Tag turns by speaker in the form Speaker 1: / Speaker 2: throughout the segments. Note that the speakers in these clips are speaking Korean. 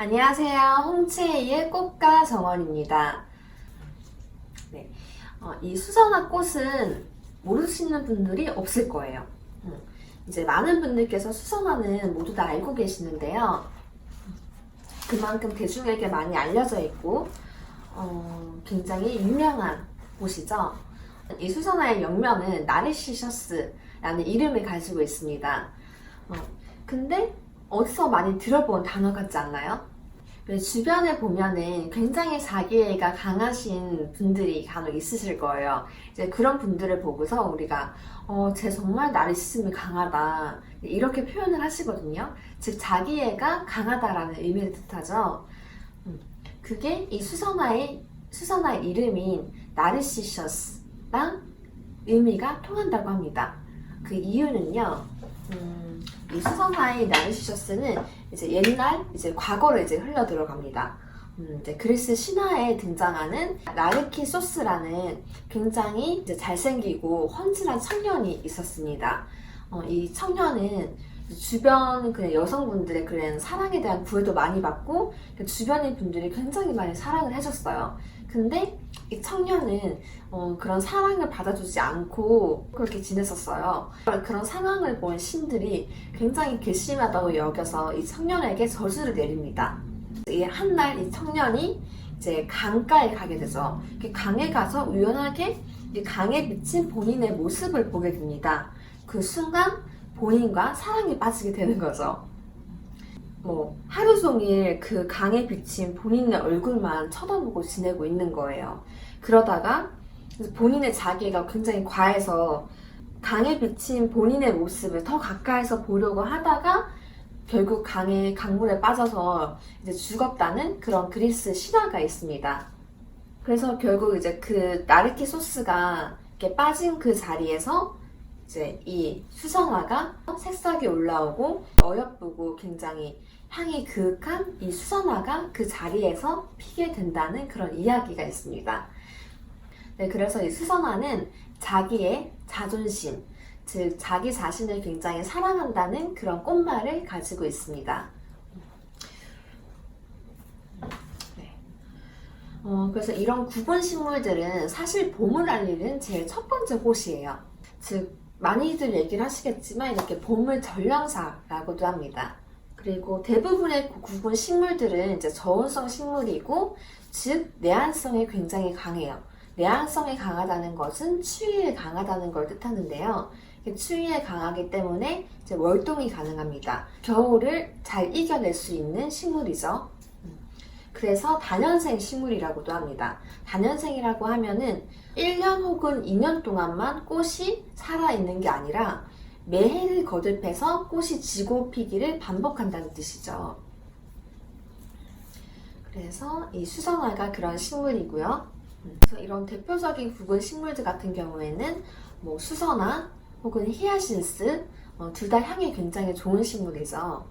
Speaker 1: 안녕하세요. 홍채의 꽃가 정원입니다. 네, 이 수선화 꽃은 모르시는 분들이 없을 거예요. 이제 많은 분들께서 수선화는 모두 다 알고 계시는데요. 그만큼 대중에게 많이 알려져 있고 굉장히 유명한 꽃이죠. 이 수선화의 영명은 나르시셔스라는 이름을 가지고 있습니다. 근데 어디서 많이 들어본 단어 같지 않나요? 주변에 보면은 굉장히 자기애가 강하신 분들이 간혹 있으실 거예요. 이제 그런 분들을 보고서 우리가 쟤 정말 나르시즘이 강하다 이렇게 표현을 하시거든요. 즉 자기애가 강하다라는 의미를 뜻하죠. 그게 이 수선화의 이름인 나르시셔스랑 의미가 통한다고 합니다. 그 이유는요. 이 수선화의 나르시셔스는 이제 옛날, 이제 과거로 이제 흘러 들어갑니다. 이제 그리스 신화에 등장하는 나르키소스라는 굉장히 이제 잘생기고 훤칠한 청년이 있었습니다. 이 청년은 주변 그냥 여성분들의 그런 사랑에 대한 구애도 많이 받고 주변의 분들이 굉장히 많이 사랑을 해줬어요. 근데 이 청년은 그런 사랑을 받아주지 않고 그렇게 지냈었어요. 그런 상황을 본 신들이 굉장히 괘씸하다고 여겨서 이 청년에게 저주를 내립니다. 한날 이 청년이 이제 강가에 가게 되죠. 강에 가서 우연하게 이 강에 비친 본인의 모습을 보게 됩니다. 그 순간 본인과 사랑에 빠지게 되는 거죠. 하루 종일 그 강에 비친 본인의 얼굴만 쳐다보고 지내고 있는 거예요. 그러다가 본인의 자기가 굉장히 과해서 강에 비친 본인의 모습을 더 가까이서 보려고 하다가 결국 강물에 빠져서 이제 죽었다는 그런 그리스 신화가 있습니다. 그래서 결국 이제 그 나르키소스가 이렇게 빠진 그 자리에서 이제 이 수선화가 새싹이 올라오고 어여쁘고 굉장히 향이 그윽한 이 수선화가 그 자리에서 피게 된다는 그런 이야기가 있습니다. 네, 그래서 이 수선화는 자기의 자존심, 즉 자기 자신을 굉장히 사랑한다는 그런 꽃말을 가지고 있습니다. 네. 그래서 이런 구분 식물들은 사실 봄을 알리는 제일 첫 번째 꽃이에요. 즉 많이들 얘기를 하시겠지만 이렇게 봄을 전령사라고도 합니다. 그리고 대부분의 구분 식물들은 이제 저온성 식물이고, 즉 내한성이 굉장히 강해요. 내한성이 강하다는 것은 추위에 강하다는 걸 뜻하는데요. 추위에 강하기 때문에 이제 월동이 가능합니다. 겨울을 잘 이겨낼 수 있는 식물이죠. 그래서 다년생 식물이라고도 합니다. 다년생이라고 하면은 1년 혹은 2년 동안만 꽃이 살아있는 게 아니라 매해를 거듭해서 꽃이 지고 피기를 반복한다는 뜻이죠. 그래서 이 수선화가 그런 식물이고요. 그래서 이런 대표적인 굵은 식물들 같은 경우에는 수선화 혹은 히아신스 둘 다 향이 굉장히 좋은 식물이죠.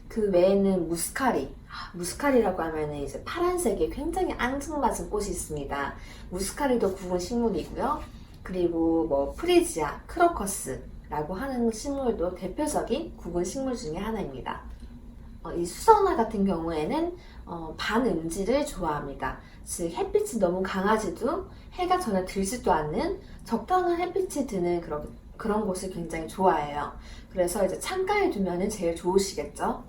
Speaker 1: 그 외에는 무스카리라고 하면 이제 파란색의 굉장히 앙증맞은 꽃이 있습니다. 무스카리도 굵은 식물이고요. 그리고 프리지아, 크로커스라고 하는 식물도 대표적인 굵은 식물 중에 하나입니다. 이 수선화 같은 경우에는 반음지를 좋아합니다. 즉 햇빛이 너무 강하지도 해가 전혀 들지도 않는 적당한 햇빛이 드는 그런 곳을 굉장히 좋아해요. 그래서 이제 창가에 두면은 제일 좋으시겠죠.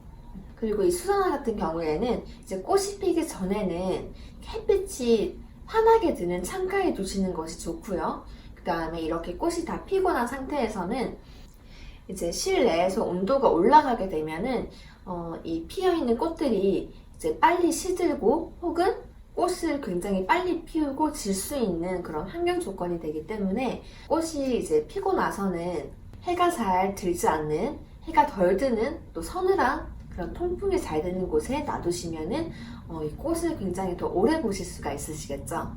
Speaker 1: 그리고 이 수선화 같은 경우에는 이제 꽃이 피기 전에는 햇빛이 환하게 드는 창가에 두시는 것이 좋고요. 그 다음에 이렇게 꽃이 다 피고 난 상태에서는 이제 실내에서 온도가 올라가게 되면은 이 피어있는 꽃들이 이제 빨리 시들고 혹은 꽃을 굉장히 빨리 피우고 질 수 있는 그런 환경 조건이 되기 때문에 꽃이 이제 피고 나서는 해가 잘 들지 않는, 해가 덜 드는 또 서늘한 그런 통풍이 잘 되는 곳에 놔두시면은 이 꽃을 굉장히 더 오래 보실 수가 있으시겠죠.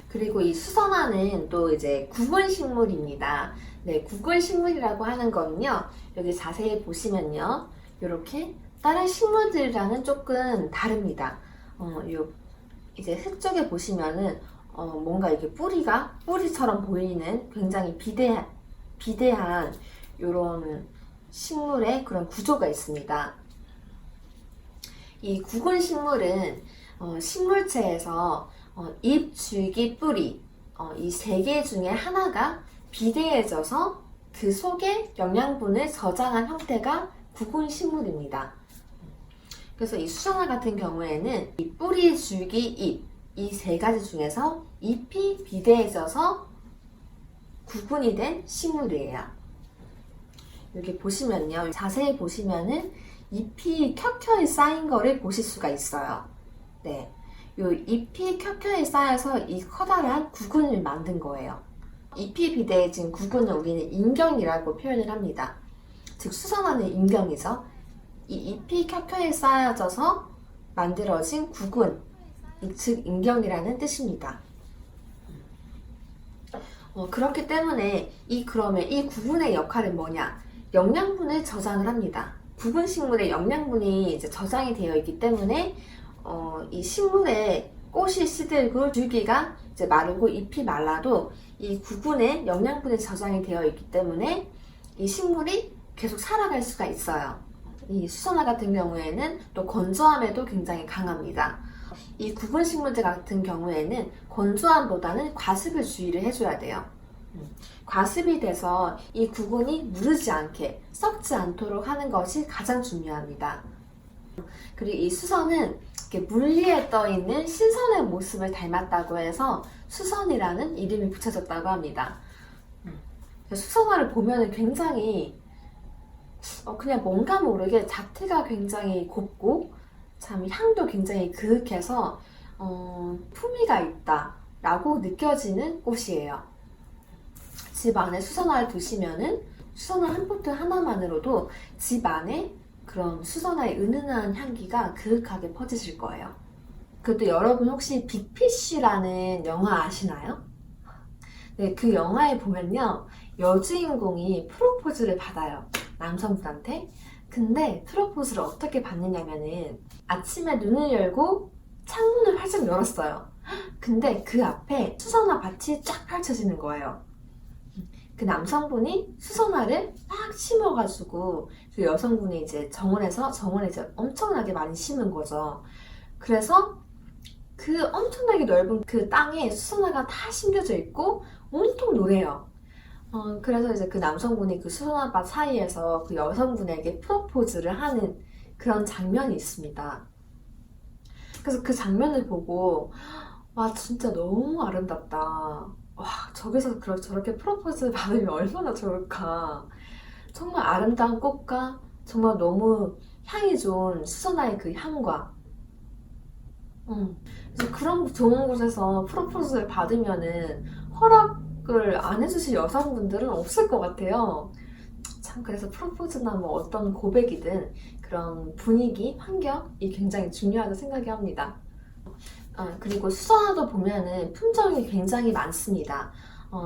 Speaker 1: 그리고 이 수선화는 또 이제 구근식물입니다. 네, 구근식물이라고 하는 거는요, 여기 자세히 보시면요, 이렇게 다른 식물들이랑은 조금 다릅니다. 이제 흙 쪽에 보시면은 뭔가 이렇게 뿌리처럼 보이는 굉장히 비대한 이런 식물의 그런 구조가 있습니다. 이 구근 식물은 식물체에서 잎, 줄기, 뿌리 이 세 개 중에 하나가 비대해져서 그 속에 영양분을 저장한 형태가 구근 식물입니다. 그래서 이 수선화 같은 경우에는 이 뿌리, 줄기, 잎 이 세 가지 중에서 잎이 비대해져서 구근이 된 식물이에요. 여기 보시면요, 자세히 보시면은 잎이 켜켜이 쌓인 거를 보실 수가 있어요. 네, 요 잎이 켜켜이 쌓여서 이 커다란 구근을 만든 거예요. 잎이 비대해진 구근을 우리는 인경이라고 표현을 합니다. 즉 수선화는 인경이죠. 이 잎이 켜켜이 쌓여져서 만들어진 구근, 즉 인경이라는 뜻입니다. 그렇기 때문에 그러면 이 구근의 역할은 뭐냐? 영양분을 저장을 합니다. 구근 식물의 영양분이 이제 저장이 되어 있기 때문에 이 식물의 꽃이 시들고 줄기가 이제 마르고 잎이 말라도 이 구근에 영양분이 저장이 되어 있기 때문에 이 식물이 계속 살아갈 수가 있어요. 이 수선화 같은 경우에는 또 건조함에도 굉장히 강합니다. 이 구근 식물들 같은 경우에는 건조함보다는 과습을 주의를 해줘야 돼요. 과습이 돼서 이 구근이 무르지 않게 썩지 않도록 하는 것이 가장 중요합니다. 그리고 이 수선은 이렇게 물 위에 떠 있는 신선의 모습을 닮았다고 해서 수선이라는 이름이 붙여졌다고 합니다. 수선화를 보면 굉장히 그냥 뭔가 모르게 자태가 굉장히 곱고 참 향도 굉장히 그윽해서 품위가 있다 라고 느껴지는 꽃이에요. 집 안에 수선화를 두시면은 수선화 한 포트 하나만으로도 집 안에 그런 수선화의 은은한 향기가 그윽하게 퍼지실 거예요. 그것도 여러분 혹시 빅피쉬라는 영화 아시나요? 네, 그 영화에 보면요, 여주인공이 프로포즈를 받아요. 남성분한테. 근데 프로포즈를 어떻게 받느냐면은 아침에 눈을 열고 창문을 활짝 열었어요. 근데 그 앞에 수선화 밭이 쫙 펼쳐지는 거예요. 그 남성분이 수선화를 막 심어가지고 그 여성분이 이제 정원에 이제 엄청나게 많이 심은 거죠. 그래서 그 엄청나게 넓은 그 땅에 수선화가 다 심겨져 있고 온통 노래요. 그래서 이제 그 남성분이 그 수선화밭 사이에서 그 여성분에게 프로포즈를 하는 그런 장면이 있습니다. 그래서 그 장면을 보고 와, 진짜 너무 아름답다. 와, 저기서 저렇게 프로포즈 받으면 얼마나 좋을까. 정말 아름다운 꽃과 정말 너무 향이 좋은 수선화의 그 향과 그래서 그런 좋은 곳에서 프로포즈를 받으면은 허락을 안 해주실 여성분들은 없을 것 같아요. 참, 그래서 프로포즈나 뭐 어떤 고백이든 그런 분위기, 환경이 굉장히 중요하다고 생각이 합니다. 그리고 수선화도 보면은 품종이 굉장히 많습니다.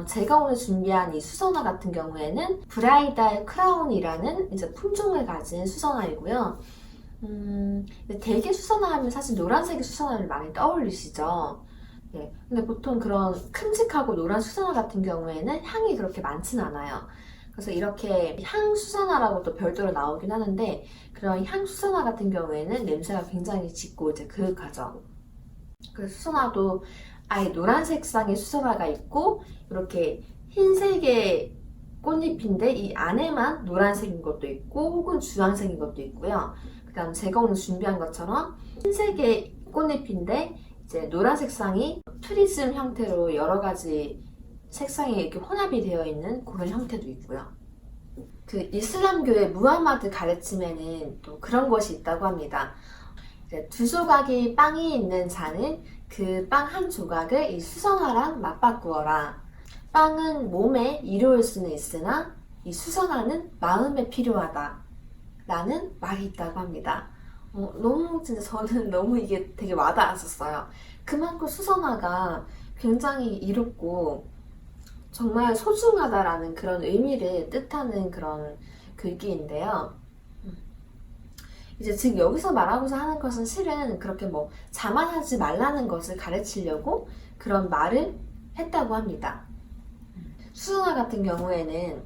Speaker 1: 제가 오늘 준비한 이 수선화 같은 경우에는 브라이달 크라운이라는 이제 품종을 가진 수선화이고요. 대개 수선화 하면 사실 노란색의 수선화를 많이 떠올리시죠? 네. 근데 보통 그런 큼직하고 노란 수선화 같은 경우에는 향이 그렇게 많진 않아요. 그래서 이렇게 향 수선화라고 또 별도로 나오긴 하는데, 그런 향 수선화 같은 경우에는 냄새가 굉장히 짙고 이제 그윽하죠. 그래서 수선화도 아예 노란색 쌍의 수선화가 있고, 이렇게 흰색의 꽃잎인데 이 안에만 노란색인 것도 있고 혹은 주황색인 것도 있고요. 그 다음 제가 오늘 준비한 것처럼 흰색의 꽃잎인데 이제 노란색 쌍이 프리즘 형태로 여러 가지 색상이 이렇게 혼합이 되어 있는 그런 형태도 있고요. 그 이슬람교의 무하마드 가르침에는 또 그런 것이 있다고 합니다. 두 조각의 빵이 있는 잔은 그 빵 한 조각을 이 수선화랑 맞바꾸어라. 빵은 몸에 이로울 수는 있으나 이 수선화는 마음에 필요하다 라는 말이 있다고 합니다. 너무 진짜 저는 너무 이게 되게 와닿았었어요. 그만큼 수선화가 굉장히 이롭고 정말 소중하다라는 그런 의미를 뜻하는 그런 글귀인데요. 이제 즉 여기서 말하고자 하는 것은 실은 그렇게 뭐 자만하지 말라는 것을 가르치려고 그런 말을 했다고 합니다. 수선화 같은 경우에는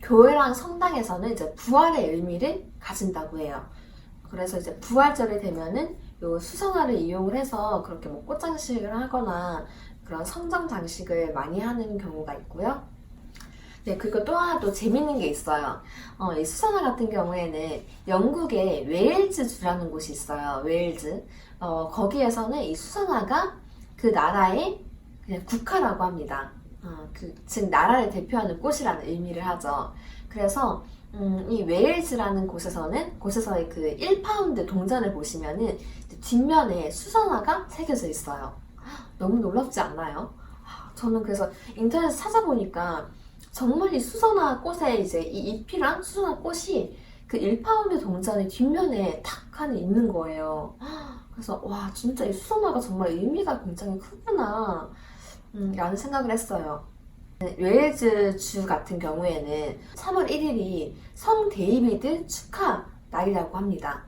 Speaker 1: 교회랑 성당에서는 이제 부활의 의미를 가진다고 해요. 그래서 이제 부활절이 되면은 요 수선화를 이용을 해서 그렇게 뭐 꽃장식을 하거나 그런 성장 장식을 많이 하는 경우가 있고요. 네, 그리고 또 하나 또 재밌는 게 있어요. 이 수선화 같은 경우에는 영국의 웨일즈주라는 곳이 있어요. 웨일즈. 거기에서는 이 수선화가 그 나라의 그냥 국화라고 합니다. 즉 나라를 대표하는 꽃이라는 의미를 하죠. 그래서 이 웨일즈라는 곳에서의 그 1파운드 동전을 보시면은 뒷면에 수선화가 새겨져 있어요. 너무 놀랍지 않나요? 저는 그래서 인터넷에 찾아보니까 정말 이 수선화 꽃에 이제 이 잎이랑 수선화 꽃이 그 1파운드 동전의 뒷면에 탁 하니 있는 거예요. 그래서 와 진짜 이 수선화가 정말 의미가 굉장히 크구나 라는 생각을 했어요. 웨일즈 주 같은 경우에는 3월 1일이 성 데이비드 축하 날이라고 합니다.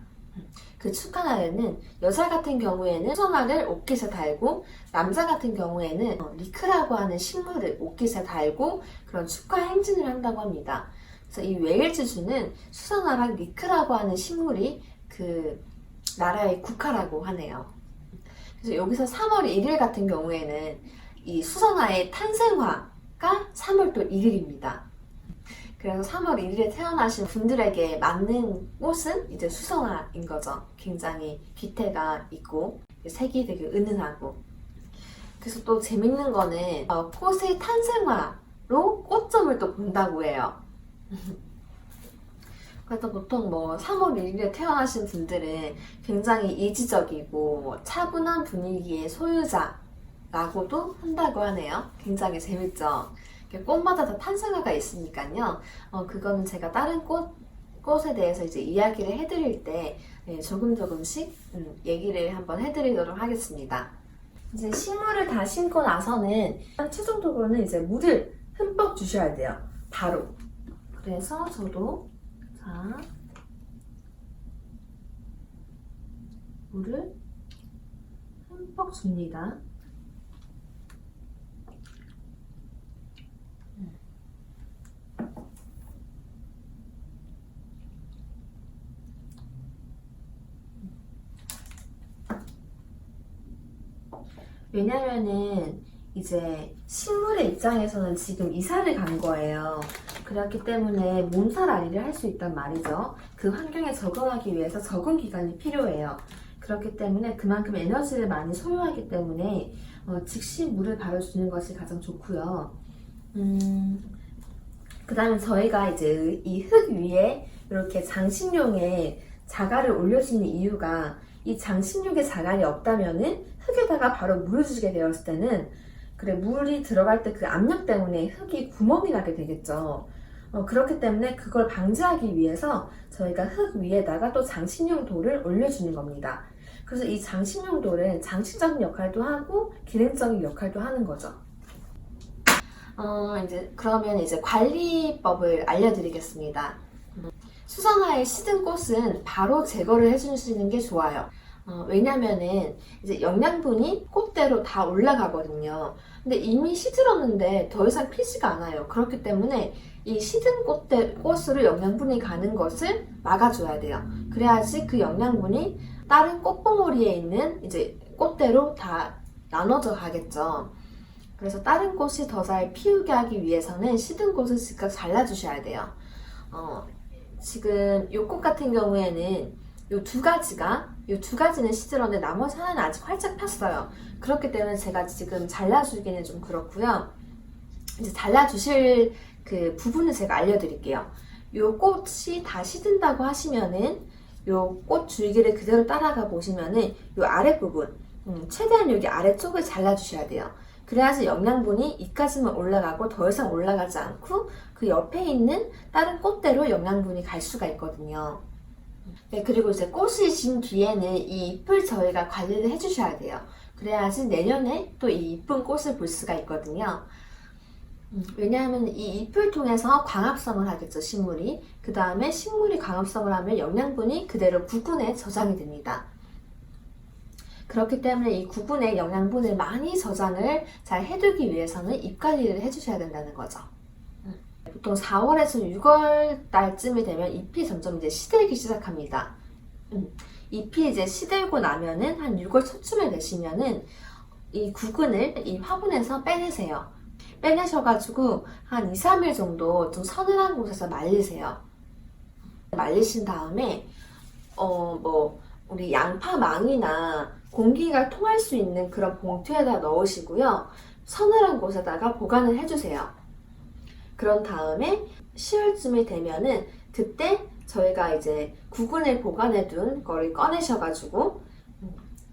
Speaker 1: 그 축하 날에는 여자 같은 경우에는 수선화를 옷깃에 달고 남자 같은 경우에는 리크라고 하는 식물을 옷깃에 달고 그런 축하 행진을 한다고 합니다. 그래서 이 웨일즈 주는 수선화랑 리크라고 하는 식물이 그 나라의 국화라고 하네요. 그래서 여기서 3월 1일 같은 경우에는 이 수선화의 탄생화가 3월 또 1일입니다. 그래서 3월 1일에 태어나신 분들에게 맞는 꽃은 이제 수선화인 거죠. 굉장히 기태가 있고 색이 되게 은은하고. 그래서 또 재밌는 거는 꽃의 탄생화로 꽃점을 또 본다고 해요. 그래서 보통 뭐 3월 1일에 태어나신 분들은 굉장히 이지적이고 차분한 분위기의 소유자라고도 한다고 하네요. 굉장히 재밌죠? 꽃마다 다 탄생화가 있으니까요. 그거는 제가 다른 꽃에 대해서 이제 이야기를 해드릴 때 조금씩 얘기를 한번 해드리도록 하겠습니다. 이제 식물을 다 심고 나서는 최종적으로는 이제 물을 흠뻑 주셔야 돼요. 바로. 그래서 저도 자 물을 흠뻑 줍니다. 왜냐면은 이제 식물의 입장에서는 지금 이사를 간 거예요. 그렇기 때문에 몸살알이를 할 수 있단 말이죠. 그 환경에 적응하기 위해서 적응 기간이 필요해요. 그렇기 때문에 그만큼 에너지를 많이 소요하기 때문에 즉시 물을 바로 주는 것이 가장 좋고요. 그 다음에 저희가 이제 이 흙 위에 이렇게 장식용의 자갈을 올려주는 이유가 이 장식용의 자갈이 없다면은 흙에다가 바로 물을 주게 되었을 때는 그래 물이 들어갈 때 그 압력 때문에 흙이 구멍이 나게 되겠죠. 그렇기 때문에 그걸 방지하기 위해서 저희가 흙 위에다가 또 장식용 돌을 올려주는 겁니다. 그래서 이 장식용 돌은 장식적인 역할도 하고 기능적인 역할도 하는 거죠. 그러면 이제 관리법을 알려드리겠습니다. 수선화에 시든 꽃은 바로 제거를 해주시는 게 좋아요. 왜냐면은 이제 영양분이 꽃대로 다 올라가거든요. 근데 이미 시들었는데 더 이상 피지가 않아요. 그렇기 때문에 이 시든 꽃으로 영양분이 가는 것을 막아줘야 돼요. 그래야지 그 영양분이 다른 꽃봉오리에 있는 이제 꽃대로 다 나눠져 가겠죠. 그래서 다른 꽃이 더 잘 피우게 하기 위해서는 시든 꽃을 즉각 잘라주셔야 돼요. 지금 이 꽃 같은 경우에는 이 두 가지는 시들었는데 나머지 하나는 아직 활짝 폈어요. 그렇기 때문에 제가 지금 잘라주기는 좀 그렇고요. 이제 잘라주실 그 부분을 제가 알려드릴게요. 이 꽃이 다 시든다고 하시면은 이 꽃 줄기를 그대로 따라가 보시면은 이 아랫부분, 최대한 여기 아래쪽을 잘라주셔야 돼요. 그래야지 영양분이 이까지만 올라가고 더 이상 올라가지 않고 그 옆에 있는 다른 꽃대로 영양분이 갈 수가 있거든요. 네, 그리고 이제 꽃이 진 뒤에는 이 잎을 저희가 관리를 해주셔야 돼요. 그래야지 내년에 또 이 이쁜 꽃을 볼 수가 있거든요. 왜냐하면 이 잎을 통해서 광합성을 하겠죠, 식물이. 그 다음에 식물이 광합성을 하면 영양분이 그대로 구근에 저장이 됩니다. 그렇기 때문에 이 구근의 영양분을 많이 저장을 잘 해두기 위해서는 잎 관리를 해주셔야 된다는 거죠. 보통 4월에서 6월 달쯤이 되면 잎이 점점 이제 시들기 시작합니다. 잎이 이제 시들고 나면은 한 6월 초쯤에 되시면은 이 구근을 이 화분에서 빼내세요. 빼내셔가지고 한 2, 3일 정도 좀 서늘한 곳에서 말리세요. 말리신 다음에 우리 양파망이나 공기가 통할 수 있는 그런 봉투에다 넣으시고요. 서늘한 곳에다가 보관을 해주세요. 그런 다음에 10월쯤이 되면은 그때 저희가 이제 구근을 보관해 둔 거를 꺼내셔가지고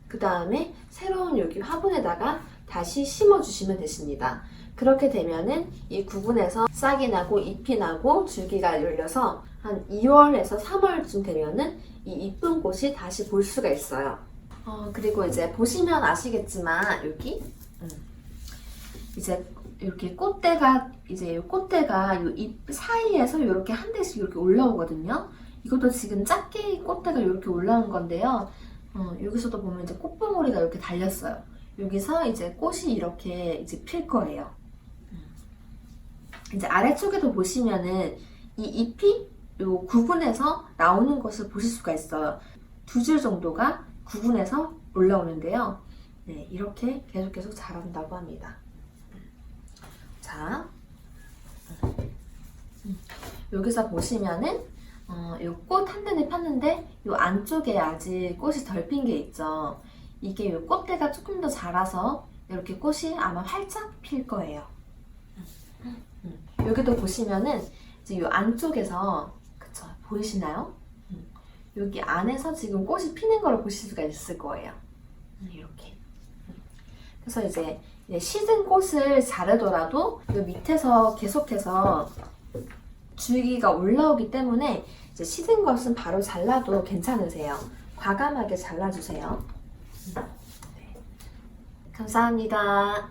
Speaker 1: 그 다음에 새로운 여기 화분에다가 다시 심어주시면 되십니다. 그렇게 되면은 이 구근에서 싹이 나고 잎이 나고 줄기가 열려서 한 2월에서 3월쯤 되면은 이 이쁜 꽃이 다시 볼 수가 있어요. 그리고 이제 보시면 아시겠지만 여기 이제 이렇게 꽃대가 이제 꽃대가 이 잎 사이에서 이렇게 한 대씩 이렇게 올라오거든요. 이것도 지금 작게 꽃대가 이렇게 올라온 건데요. 여기서도 보면 이제 꽃봉오리가 이렇게 달렸어요. 여기서 이제 꽃이 이렇게 이제 필 거예요. 이제 아래쪽에도 보시면은 이 잎이 요 구근에서 나오는 것을 보실 수가 있어요. 2줄 정도가 구근에서 올라오는데요. 네, 이렇게 계속 자란다고 합니다. 자, 여기서 보시면은 요 꽃 한 단에 폈는데 요 안쪽에 아직 꽃이 덜 핀 게 있죠. 이게 요 꽃대가 조금 더 자라서 이렇게 꽃이 아마 활짝 필 거예요. 여기도 보시면은 이제 요 안쪽에서 그쵸 보이시나요? 여기 안에서 지금 꽃이 피는 걸 보실 수가 있을 거예요. 이렇게. 그래서 이제 시든 꽃을 자르더라도 이 밑에서 계속해서 줄기가 올라오기 때문에 이제 시든 것은 바로 잘라도 괜찮으세요. 과감하게 잘라주세요. 네. 감사합니다.